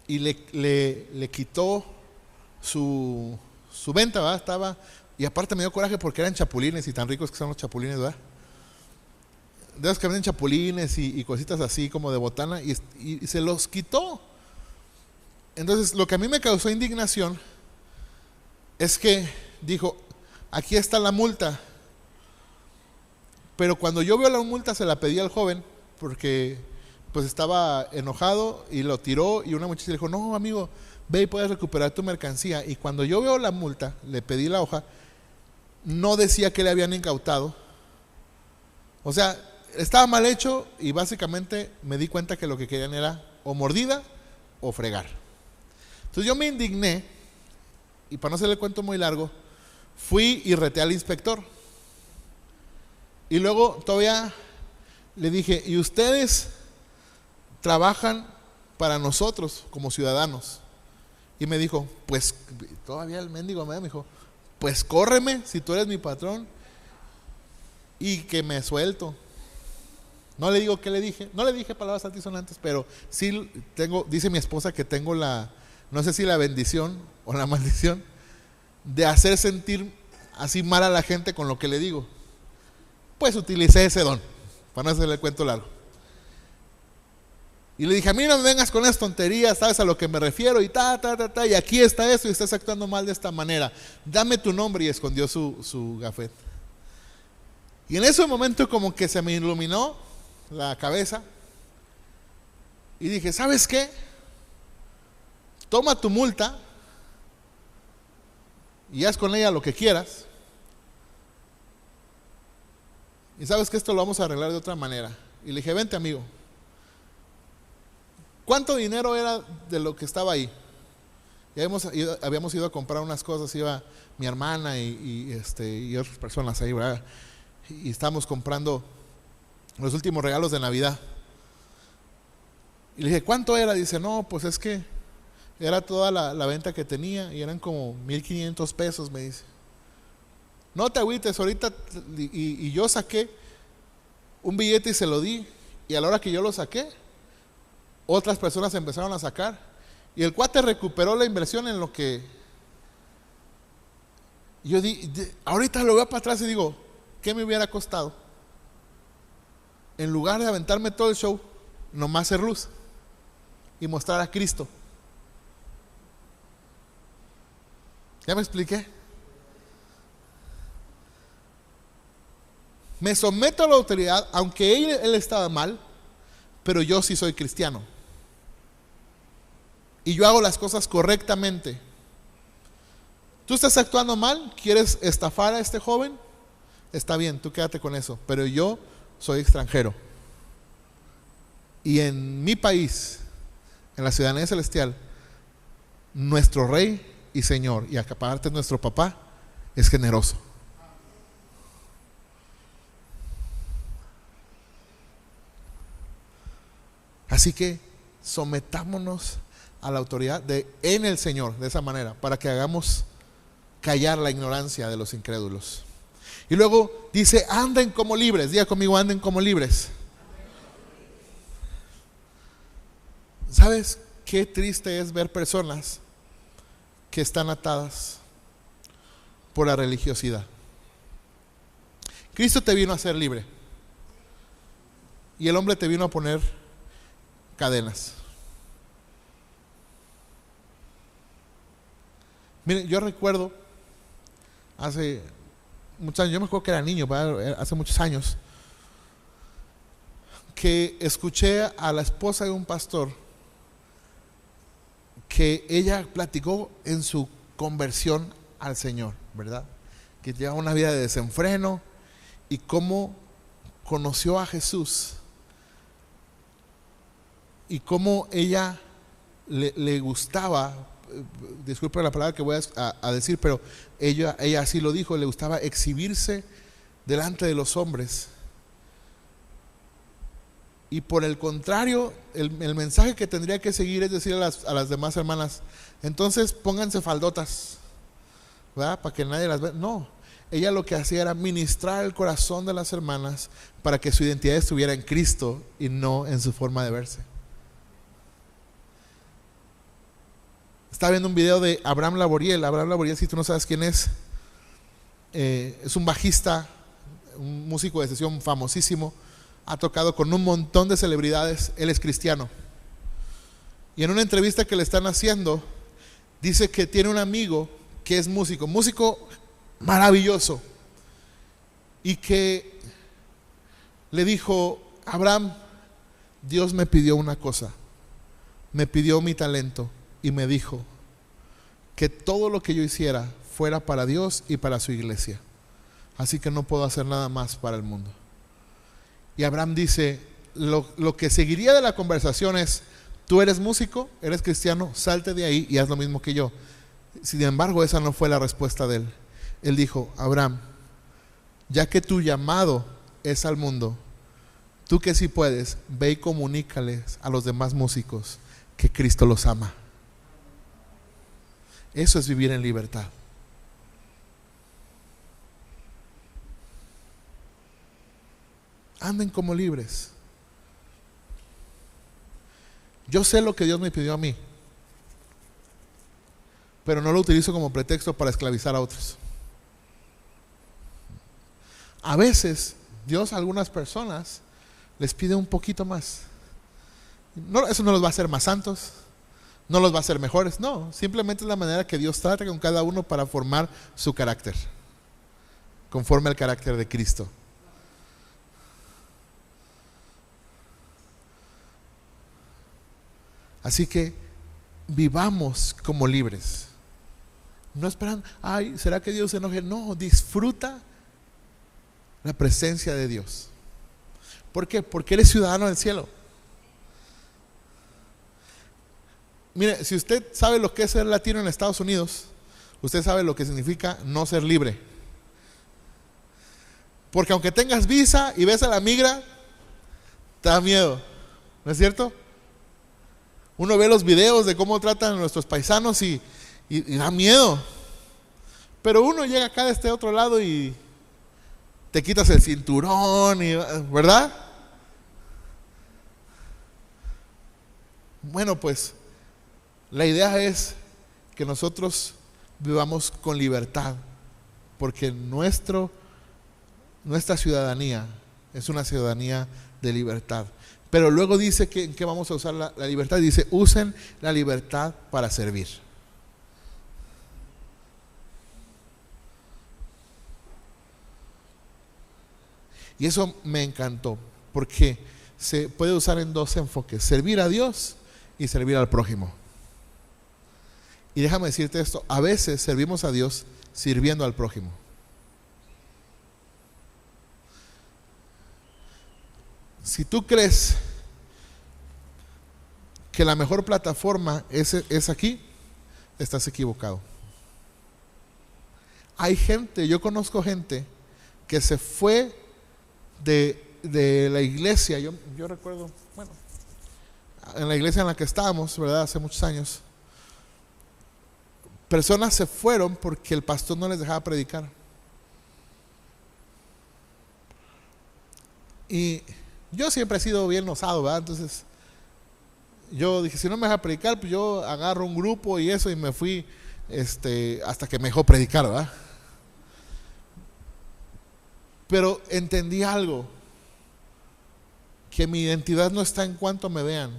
y le quitó su venta, ¿verdad? Y aparte me dio coraje porque eran chapulines, y tan ricos que son los chapulines, ¿verdad? De los que venden chapulines y cositas así como de botana, y se los quitó. Entonces lo que a mí me causó indignación es que dijo, aquí está la multa. Pero cuando yo veo la multa se la pedí al joven porque pues estaba enojado y lo tiró, y una muchacha le dijo, no amigo, ve y puedes recuperar tu mercancía. Y cuando yo veo la multa, le pedí la hoja, no decía que le habían incautado. O sea, estaba mal hecho, y básicamente me di cuenta que lo que querían era o mordida o fregar. Entonces yo me indigné, y para no hacerle el cuento muy largo, fui y reté al inspector. Y luego todavía le dije, ¿y ustedes trabajan para nosotros como ciudadanos? Y me dijo, pues, todavía el mendigo me dijo, pues córreme si tú eres mi patrón, y que me suelto. No le digo qué le dije, no le dije palabras altisonantes, pero sí tengo, dice mi esposa que tengo no sé si la bendición o la maldición de hacer sentir así mal a la gente con lo que le digo. Pues utilicé ese don, para no hacerle el cuento largo. Y le dije, a mí no me vengas con esas tonterías, sabes a lo que me refiero, y y aquí está eso, y estás actuando mal de esta manera. Dame tu nombre. Y escondió su gafet. Y en ese momento como que se me iluminó la cabeza, y dije, ¿sabes qué? Toma tu multa y haz con ella lo que quieras. Y sabes que esto lo vamos a arreglar de otra manera. Y le dije, vente amigo. ¿Cuánto dinero era de lo que estaba ahí? Ya habíamos ido a comprar unas cosas, iba mi hermana y otras personas ahí, ¿verdad? Y estábamos comprando los últimos regalos de Navidad. Y le dije, ¿cuánto era? Dice, no, pues es que era toda la venta que tenía y eran como 1,500 pesos, me dice. No te agüites, ahorita. Y yo saqué un billete y se lo di. Y a la hora que yo lo saqué, otras personas empezaron a sacar. Y el cuate recuperó la inversión en lo que... Yo ahorita lo veo para atrás y digo, ¿qué me hubiera costado? En lugar de aventarme todo el show, nomás hacer luz y mostrar a Cristo. ¿Ya me expliqué? Me someto a la autoridad, aunque él estaba mal, pero yo sí soy cristiano. Y yo hago las cosas correctamente. Tú estás actuando mal, quieres estafar a este joven, está bien, tú quédate con eso, pero yo soy extranjero. Y en mi país, en la ciudadanía celestial, nuestro Rey y Señor, y aparte nuestro papá, es generoso. Así que sometámonos a la autoridad en el Señor de esa manera, para que hagamos callar la ignorancia de los incrédulos. Y luego dice, anden como libres. Diga conmigo, anden como libres. ¿Sabes qué triste es ver personas que están atadas por la religiosidad? Cristo te vino a ser libre y el hombre te vino a poner cadenas. Miren, yo recuerdo hace muchos años, yo me acuerdo que era niño, hace muchos años, que escuché a la esposa de un pastor que ella platicó en su conversión al Señor, ¿verdad? Que llevaba una vida de desenfreno y cómo conoció a Jesús y cómo ella le gustaba, disculpe la palabra que voy a decir, pero ella así lo dijo, le gustaba exhibirse delante de los hombres. Y por el contrario, el mensaje que tendría que seguir es decir a las demás hermanas, entonces pónganse faldotas, ¿verdad? Para que nadie las vea. No, ella lo que hacía era ministrar el corazón de las hermanas para que su identidad estuviera en Cristo y no en su forma de verse. Estaba viendo un video de Abraham Laboriel. Abraham Laboriel, si tú no sabes quién es un bajista, un músico de sesión famosísimo. Ha tocado con un montón de celebridades. Él es cristiano. Y en una entrevista que le están haciendo, dice que tiene un amigo que es músico maravilloso, y que le dijo, Abraham, Dios me pidió una cosa, me pidió mi talento y me dijo que todo lo que yo hiciera fuera para Dios y para su iglesia, así que no puedo hacer nada más para el mundo. Y Abraham dice, lo que seguiría de la conversación es, tú eres músico, eres cristiano, salte de ahí y haz lo mismo que yo. Sin embargo, esa no fue la respuesta de él. Él dijo, Abraham, ya que tu llamado es al mundo, tú que sí puedes, ve y comunícales a los demás músicos que Cristo los ama. Eso es vivir en libertad. Anden como libres. Yo sé lo que Dios me pidió a mí, pero no lo utilizo como pretexto para esclavizar a otros. A veces Dios a algunas personas les pide un poquito más. No, eso no los va a hacer más santos, no los va a hacer mejores, no, simplemente es la manera que Dios trata con cada uno para formar su carácter, conforme al carácter de Cristo. Así que vivamos como libres, no esperando, ay, ¿será que Dios se enoje? No, disfruta la presencia de Dios. ¿Por qué? Porque eres ciudadano del cielo. Mire, si usted sabe lo que es ser latino en Estados Unidos, usted sabe lo que significa no ser libre. Porque aunque tengas visa y ves a la migra, te da miedo, ¿no es cierto? Uno ve los videos de cómo tratan a nuestros paisanos y da miedo. Pero uno llega acá de este otro lado y te quitas el cinturón, ¿verdad? Bueno, pues la idea es que nosotros vivamos con libertad, porque nuestra ciudadanía es una ciudadanía de libertad. Pero luego dice que vamos a usar la libertad. Dice, usen la libertad para servir. Y eso me encantó, porque se puede usar en dos enfoques: servir a Dios y servir al prójimo. Y déjame decirte esto, a veces servimos a Dios sirviendo al prójimo. Si tú crees que la mejor plataforma es aquí, estás equivocado. Hay gente, yo conozco gente que se fue de la iglesia. Yo recuerdo, bueno, en la iglesia en la que estábamos, ¿verdad? Hace muchos años, personas se fueron porque el pastor no les dejaba predicar. Y yo siempre he sido bien osado, ¿verdad? Entonces yo dije, si no me deja predicar, pues yo agarro un grupo y eso, y me fui hasta que me dejó predicar, ¿verdad? Pero entendí algo, que mi identidad no está en cuanto me vean.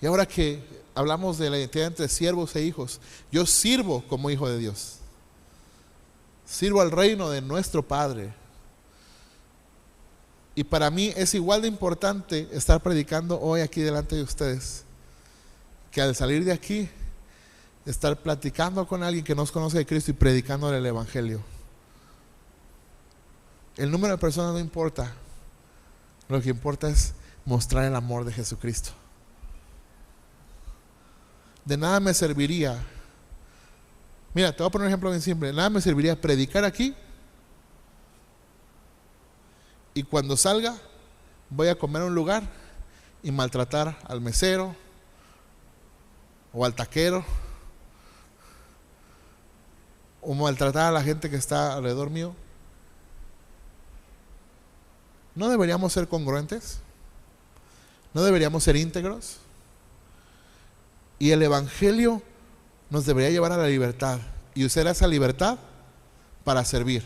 Y ahora que hablamos de la identidad entre siervos e hijos, yo sirvo como hijo de Dios. Sirvo al reino de nuestro Padre. Y para mí es igual de importante estar predicando hoy aquí delante de ustedes, que al salir de aquí estar platicando con alguien que no conoce de Cristo y predicándole el Evangelio. El número de personas no importa. Lo que importa es mostrar el amor de Jesucristo. De nada me serviría, mira, te voy a poner un ejemplo bien simple. De nada me serviría predicar aquí y cuando salga voy a comer a un lugar y maltratar al mesero o al taquero o maltratar a la gente que está alrededor mío. ¿No deberíamos ser congruentes? ¿No deberíamos ser íntegros? Y el Evangelio nos debería llevar a la libertad y usar esa libertad para servir.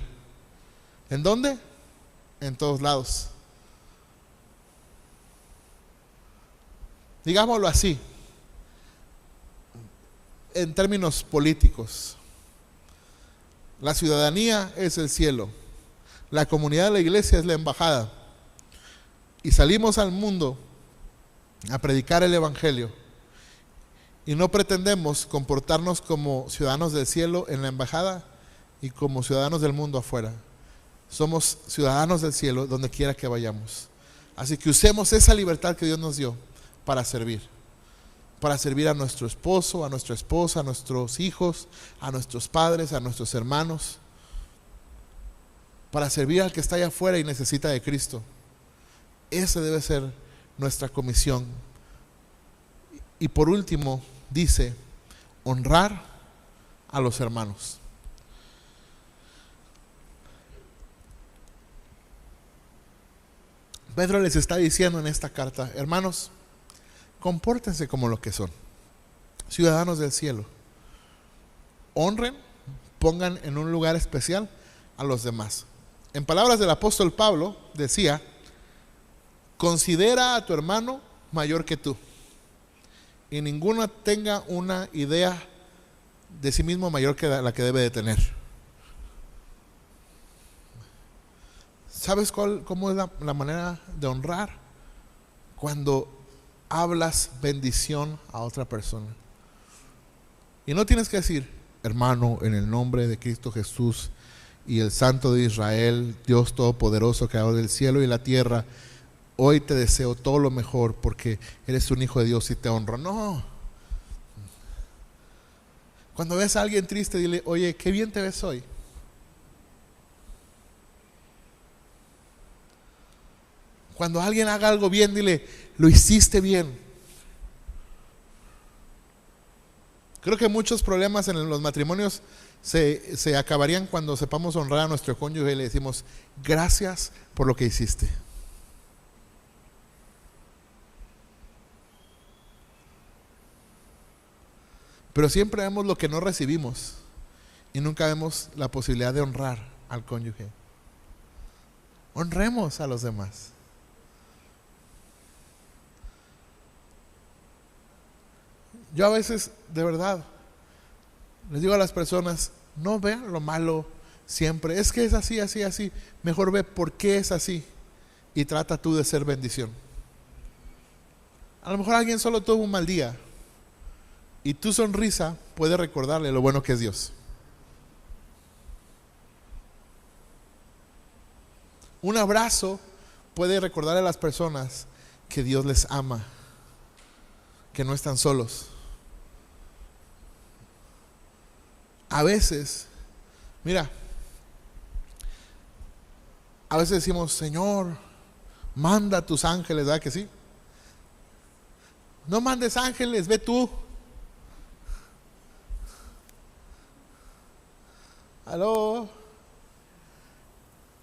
¿En dónde? En todos lados. Digámoslo así, en términos políticos. La ciudadanía es el cielo. La comunidad de la iglesia es la embajada. Y salimos al mundo a predicar el Evangelio. Y no pretendemos comportarnos como ciudadanos del cielo en la embajada y como ciudadanos del mundo afuera. Somos ciudadanos del cielo donde quiera que vayamos. Así que usemos esa libertad que Dios nos dio para servir. Para servir a nuestro esposo, a nuestra esposa, a nuestros hijos, a nuestros padres, a nuestros hermanos. Para servir al que está allá afuera y necesita de Cristo. Esa debe ser nuestra comisión. Y por último, dice, honrar a los hermanos. Pedro les está diciendo en esta carta, hermanos, compórtense como lo que son, ciudadanos del cielo. Honren, pongan en un lugar especial a los demás. En palabras del apóstol Pablo, decía, considera a tu hermano mayor que tú. Y ninguno tenga una idea de sí mismo mayor que la que debe de tener. ¿Sabes cómo es la manera de honrar? Cuando hablas bendición a otra persona. Y no tienes que decir, hermano, en el nombre de Cristo Jesús y el Santo de Israel, Dios Todopoderoso, Creador del cielo y la tierra, hoy te deseo todo lo mejor porque eres un hijo de Dios y te honro. No. Cuando ves a alguien triste, dile, oye, qué bien te ves hoy. Cuando alguien haga algo bien, dile, lo hiciste bien. Creo que muchos problemas en los matrimonios se acabarían cuando sepamos honrar a nuestro cónyuge y le decimos, gracias por lo que hiciste. Pero siempre vemos lo que no recibimos y nunca vemos la posibilidad de honrar al cónyuge. Honremos a los demás. Yo a veces, de verdad, les digo a las personas, no vean lo malo siempre. Es que es así, así, así. Mejor ve por qué es así y trata tú de ser bendición. A lo mejor alguien solo tuvo un mal día y tu sonrisa puede recordarle lo bueno que es Dios. Un abrazo puede recordarle a las personas que Dios les ama, que no están solos. A veces, mira, a veces decimos, Señor, manda a tus ángeles, ¿verdad que sí? No mandes ángeles, ve tú. Aló.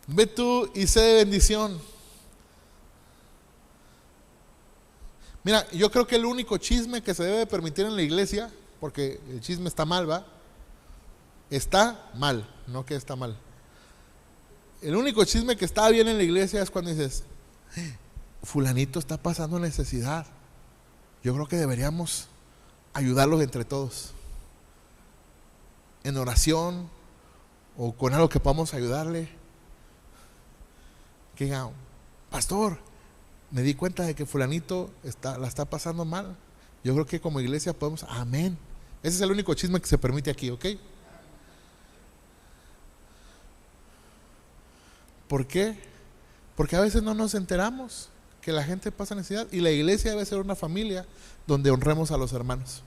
Ve tú y sé de bendición. Mira, yo creo que el único chisme que se debe permitir en la iglesia, porque el chisme está mal, ¿va? Está mal, no que está mal. El único chisme que está bien en la iglesia es cuando dices, fulanito está pasando necesidad. Yo creo que deberíamos ayudarlos entre todos. En oración o con algo que podamos ayudarle. Que diga, pastor, me di cuenta de que fulanito la está pasando mal. Yo creo que como iglesia podemos, amén. Ese es el único chisme que se permite aquí, ¿ok? ¿Por qué? Porque a veces no nos enteramos que la gente pasa necesidad y la iglesia debe ser una familia donde honremos a los hermanos.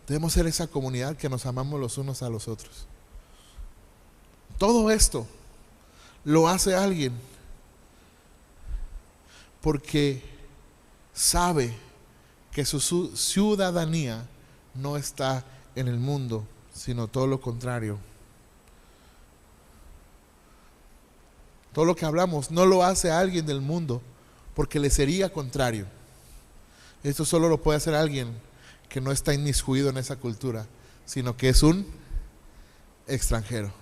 Debemos ser esa comunidad que nos amamos los unos a los otros. Todo esto lo hace alguien porque sabe que su ciudadanía no está en el mundo, sino todo lo contrario. Todo lo que hablamos no lo hace alguien del mundo porque le sería contrario. Esto solo lo puede hacer alguien que no está inmiscuido en esa cultura, sino que es un extranjero.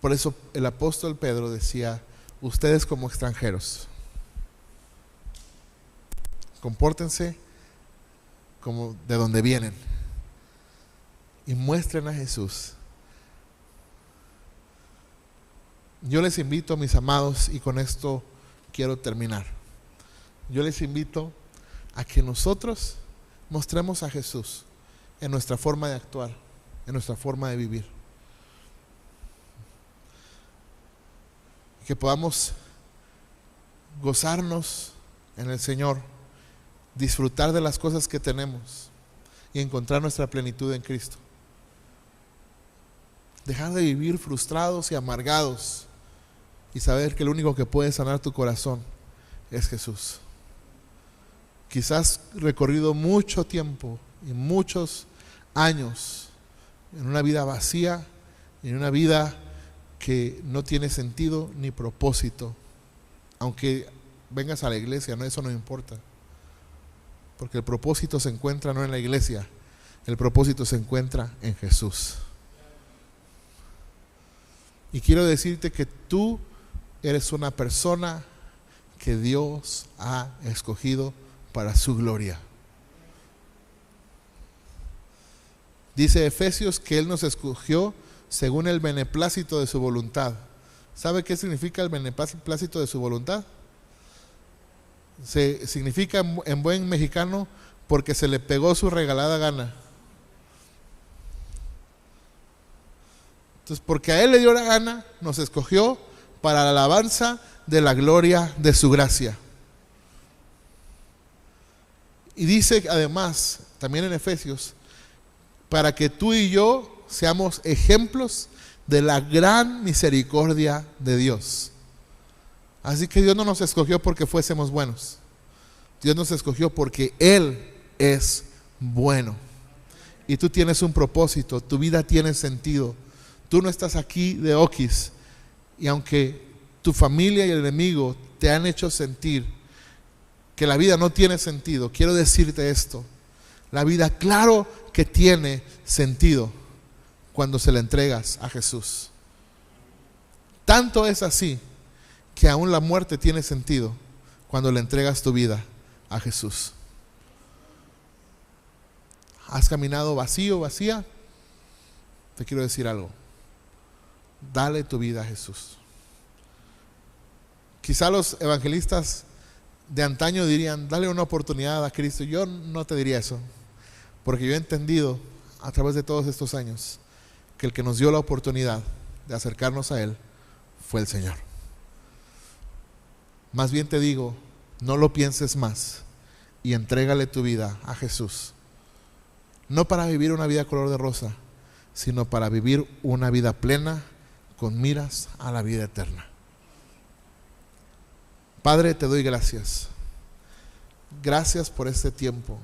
Por eso el apóstol Pedro decía, ustedes como extranjeros, compórtense como de donde vienen y muestren a Jesús. Yo les invito, mis amados, y con esto quiero terminar. Yo les invito a que nosotros mostremos a Jesús en nuestra forma de actuar, en nuestra forma de vivir. Que podamos gozarnos en el Señor, disfrutar de las cosas que tenemos y encontrar nuestra plenitud en Cristo. Dejar de vivir frustrados y amargados y saber que el único que puede sanar tu corazón es Jesús. Quizás recorrido mucho tiempo y muchos años en una vida vacía, en una vida que no tiene sentido ni propósito. Aunque vengas a la iglesia, no, eso no importa. Porque el propósito se encuentra no en la iglesia, el propósito se encuentra en Jesús. Y quiero decirte que tú eres una persona que Dios ha escogido para su gloria. Dice Efesios que Él nos escogió según el beneplácito de su voluntad. ¿Sabe qué significa el beneplácito de su voluntad? Significa en buen mexicano porque se le pegó su regalada gana. Entonces, porque a Él le dio la gana, nos escogió para la alabanza de la gloria de su gracia. Y dice además, también en Efesios, para que tú y yo seamos ejemplos de la gran misericordia de Dios. Así que Dios no nos escogió porque fuésemos buenos. Dios nos escogió porque Él es bueno. Y tú tienes un propósito, tu vida tiene sentido. Tú no estás aquí de oquis. Y aunque tu familia y el enemigo te han hecho sentir que la vida no tiene sentido, quiero decirte esto: la vida, claro que tiene sentido cuando se la entregas a Jesús. Tanto es así que aún la muerte tiene sentido cuando le entregas tu vida a Jesús. ¿Has caminado vacío, vacía? Te quiero decir algo: dale tu vida a Jesús. Quizá los evangelistas de antaño dirían: dale una oportunidad a Cristo. Yo no te diría eso, porque yo he entendido a través de todos estos años que el que nos dio la oportunidad de acercarnos a Él fue el Señor. Más bien te digo, no lo pienses más y entrégale tu vida a Jesús. No para vivir una vida color de rosa, sino para vivir una vida plena con miras a la vida eterna. Padre, te doy gracias. Gracias por este tiempo,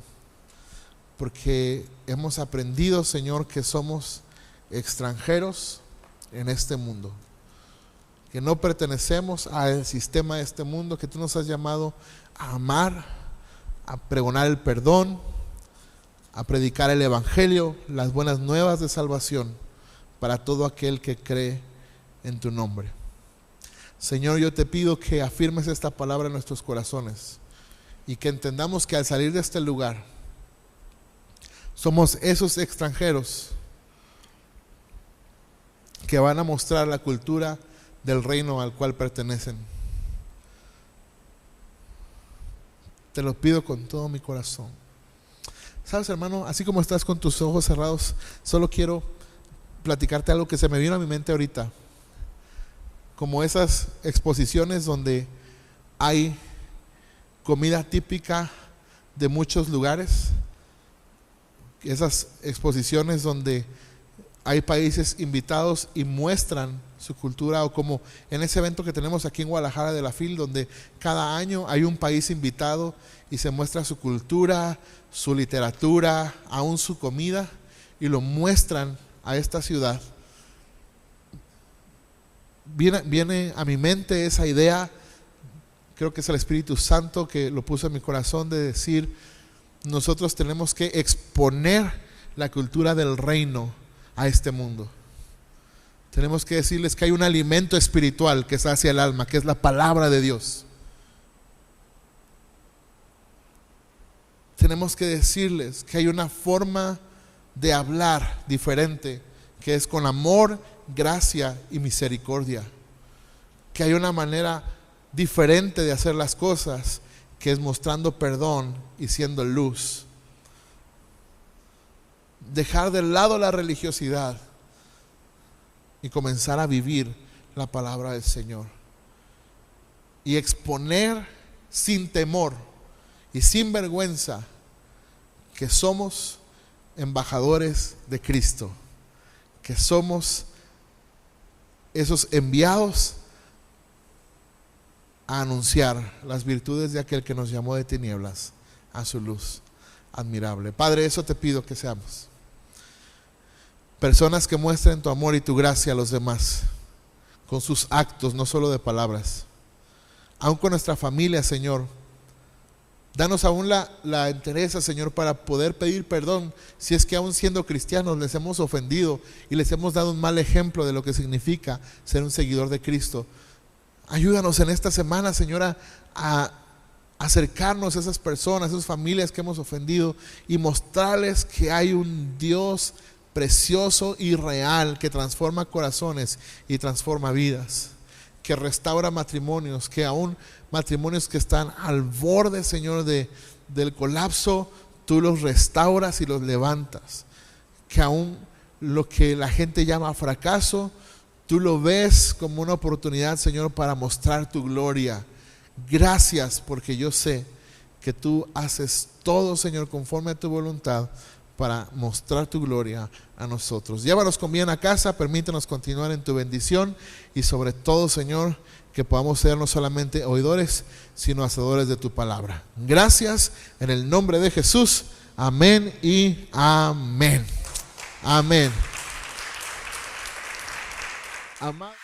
porque hemos aprendido, Señor, que somos extranjeros en este mundo, que no pertenecemos al sistema de este mundo, que tú nos has llamado a amar, a pregonar el perdón, a predicar el evangelio, las buenas nuevas de salvación para todo aquel que cree en tu nombre. Señor, yo te pido que afirmes esta palabra en nuestros corazones y que entendamos que al salir de este lugar somos esos extranjeros que van a mostrar la cultura del reino al cual pertenecen. Te lo pido con todo mi corazón. Sabes, hermano, así como estás con tus ojos cerrados, solo quiero platicarte algo que se me vino a mi mente ahorita. Como esas exposiciones donde hay comida típica de muchos lugares, esas exposiciones donde hay países invitados y muestran su cultura, o como en ese evento que tenemos aquí en Guadalajara de la FIL, donde cada año hay un país invitado y se muestra su cultura, su literatura, aún su comida, y lo muestran a esta ciudad. Viene a mi mente esa idea, creo que es el Espíritu Santo que lo puso en mi corazón, de decir: nosotros tenemos que exponer la cultura del reino a este mundo. Tenemos que decirles que hay un alimento espiritual que sacia el alma, que es la palabra de Dios. Tenemos que decirles que hay una forma de hablar diferente, que es con amor, gracia y misericordia. Que hay una manera diferente de hacer las cosas, que es mostrando perdón y siendo luz. Dejar de lado la religiosidad y comenzar a vivir la palabra del Señor. Y exponer sin temor y sin vergüenza que somos embajadores de Cristo, que somos esos enviados a anunciar las virtudes de aquel que nos llamó de tinieblas a su luz admirable. Padre, eso te pido que seamos. Personas que muestren tu amor y tu gracia a los demás, con sus actos, no solo de palabras. Aún con nuestra familia, Señor. Danos aún la entereza, Señor, para poder pedir perdón si es que aún siendo cristianos les hemos ofendido y les hemos dado un mal ejemplo de lo que significa ser un seguidor de Cristo. Ayúdanos en esta semana, Señora, a acercarnos a esas personas, a esas familias que hemos ofendido, y mostrarles que hay un Dios precioso y real que transforma corazones y transforma vidas, que restaura matrimonios, que aún matrimonios que están al borde, Señor, del colapso, tú los restauras y los levantas. Que aún lo que la gente llama fracaso, tú lo ves como una oportunidad, Señor, para mostrar tu gloria. Gracias, porque yo sé que tú haces todo, Señor, conforme a tu voluntad, para mostrar tu gloria a nosotros. Llévanos con bien a casa, permítenos continuar en tu bendición y sobre todo, Señor, que podamos ser no solamente oidores, sino hacedores de tu palabra. Gracias en el nombre de Jesús. Amén y amén. Amén. Amén.